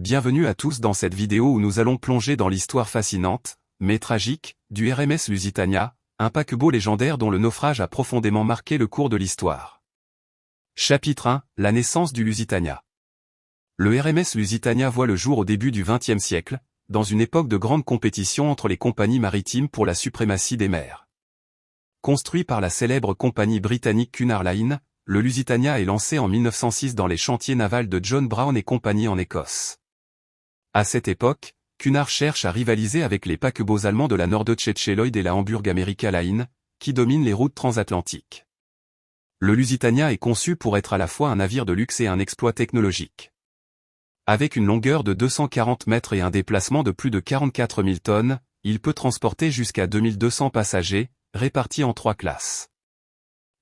Bienvenue à tous dans cette vidéo où nous allons plonger dans l'histoire fascinante, mais tragique, du RMS Lusitania, un paquebot légendaire dont le naufrage a profondément marqué le cours de l'histoire. Chapitre 1, la naissance du Lusitania. Le RMS Lusitania voit le jour au début du XXe siècle, dans une époque de grande compétition entre les compagnies maritimes pour la suprématie des mers. Construit par la célèbre compagnie britannique Cunard Line, le Lusitania est lancé en 1906 dans les chantiers navals de John Brown et compagnie en Écosse. À cette époque, Cunard cherche à rivaliser avec les paquebots allemands de la Norddeutsche Lloyd et la Hamburg America Line, qui dominent les routes transatlantiques. Le Lusitania est conçu pour être à la fois un navire de luxe et un exploit technologique. Avec une longueur de 240 mètres et un déplacement de plus de 44 000 tonnes, il peut transporter jusqu'à 2200 passagers, répartis en 3 classes.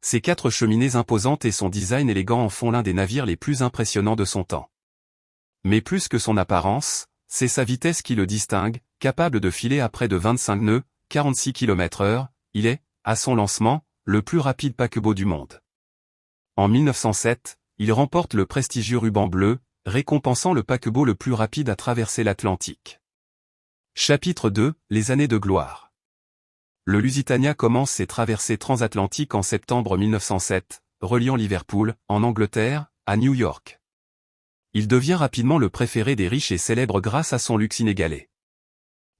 Ses 4 cheminées imposantes et son design élégant en font l'un des navires les plus impressionnants de son temps. Mais plus que son apparence, c'est sa vitesse qui le distingue, capable de filer à près de 25 nœuds, 46 km/h, il est, à son lancement, le plus rapide paquebot du monde. En 1907, il remporte le prestigieux ruban bleu, récompensant le paquebot le plus rapide à traverser l'Atlantique. Chapitre 2, les années de gloire. Le Lusitania commence ses traversées transatlantiques en septembre 1907, reliant Liverpool, en Angleterre, à New York. Il devient rapidement le préféré des riches et célèbre grâce à son luxe inégalé.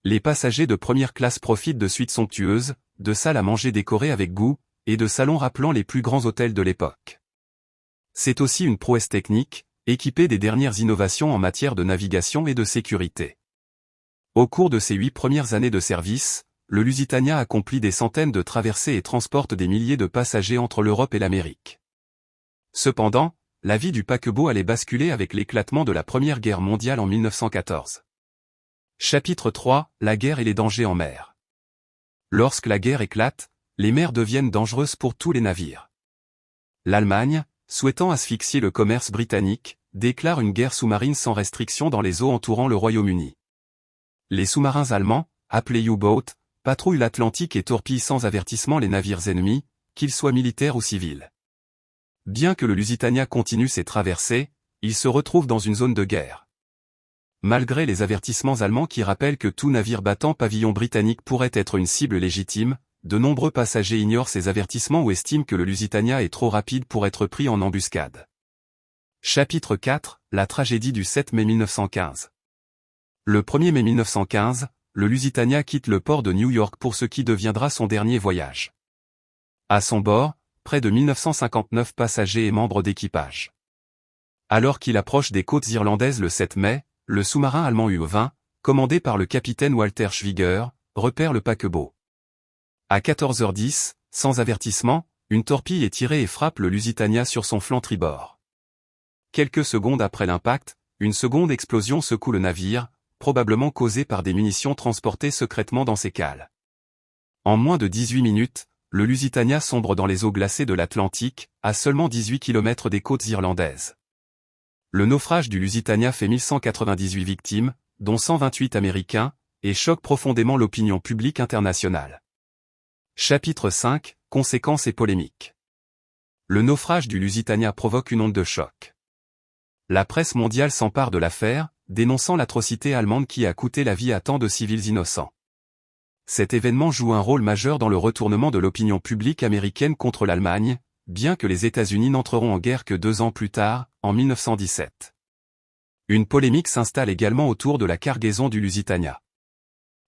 Les passagers de première classe profitent de suites somptueuses, de salles à manger décorées avec goût, et de salons rappelant les plus grands hôtels de l'époque. C'est aussi une prouesse technique, équipée des dernières innovations en matière de navigation et de sécurité. Au cours de ses 8 premières années de service, le Lusitania accomplit des centaines de traversées et transporte des milliers de passagers entre l'Europe et l'Amérique. Cependant, la vie du paquebot allait basculer avec l'éclatement de la Première Guerre mondiale en 1914. Chapitre 3, la guerre et les dangers en mer. Lorsque la guerre éclate, les mers deviennent dangereuses pour tous les navires. L'Allemagne, souhaitant asphyxier le commerce britannique, déclare une guerre sous-marine sans restriction dans les eaux entourant le Royaume-Uni. Les sous-marins allemands, appelés U-boat, patrouillent l'Atlantique et torpillent sans avertissement les navires ennemis, qu'ils soient militaires ou civils. Bien que le Lusitania continue ses traversées, il se retrouve dans une zone de guerre. Malgré les avertissements allemands qui rappellent que tout navire battant pavillon britannique pourrait être une cible légitime, de nombreux passagers ignorent ces avertissements ou estiment que le Lusitania est trop rapide pour être pris en embuscade. Chapitre 4, la tragédie du 7 mai 1915. Le 1er mai 1915, le Lusitania quitte le port de New York pour ce qui deviendra son dernier voyage. À son bord, près de 1959 passagers et membres d'équipage. Alors qu'il approche des côtes irlandaises le 7 mai, le sous-marin allemand U-20, commandé par le capitaine Walter Schwieger, repère le paquebot. À 14h10, sans avertissement, une torpille est tirée et frappe le Lusitania sur son flanc tribord. Quelques secondes après l'impact, une seconde explosion secoue le navire, probablement causée par des munitions transportées secrètement dans ses cales. En moins de 18 minutes, le Lusitania sombre dans les eaux glacées de l'Atlantique, à seulement 18 km des côtes irlandaises. Le naufrage du Lusitania fait 1198 victimes, dont 128 Américains, et choque profondément l'opinion publique internationale. Chapitre 5, conséquences et polémiques. Le naufrage du Lusitania provoque une onde de choc. La presse mondiale s'empare de l'affaire, dénonçant l'atrocité allemande qui a coûté la vie à tant de civils innocents. Cet événement joue un rôle majeur dans le retournement de l'opinion publique américaine contre l'Allemagne, bien que les États-Unis n'entreront en guerre que 2 ans plus tard, en 1917. Une polémique s'installe également autour de la cargaison du Lusitania.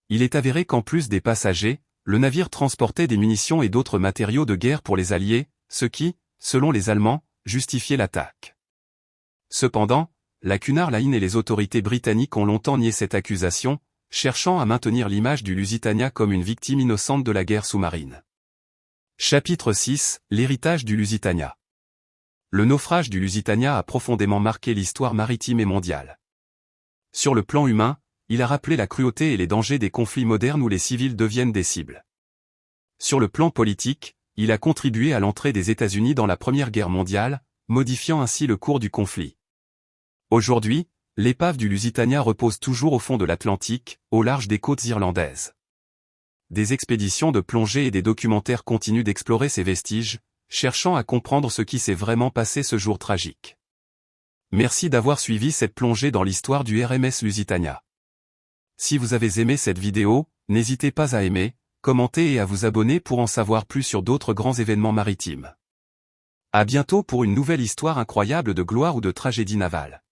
Il est avéré qu'en plus des passagers, le navire transportait des munitions et d'autres matériaux de guerre pour les Alliés, ce qui, selon les Allemands, justifiait l'attaque. Cependant, la Cunard Line et les autorités britanniques ont longtemps nié cette accusation, cherchant à maintenir l'image du Lusitania comme une victime innocente de la guerre sous-marine. Chapitre 6, l'héritage du Lusitania. Le naufrage du Lusitania a profondément marqué l'histoire maritime et mondiale. Sur le plan humain, il a rappelé la cruauté et les dangers des conflits modernes où les civils deviennent des cibles. Sur le plan politique, il a contribué à l'entrée des États-Unis dans la Première Guerre mondiale, modifiant ainsi le cours du conflit. Aujourd'hui, l'épave du Lusitania repose toujours au fond de l'Atlantique, au large des côtes irlandaises. Des expéditions de plongée et des documentaires continuent d'explorer ses vestiges, cherchant à comprendre ce qui s'est vraiment passé ce jour tragique. Merci d'avoir suivi cette plongée dans l'histoire du RMS Lusitania. Si vous avez aimé cette vidéo, n'hésitez pas à aimer, commenter et à vous abonner pour en savoir plus sur d'autres grands événements maritimes. À bientôt pour une nouvelle histoire incroyable de gloire ou de tragédie navale.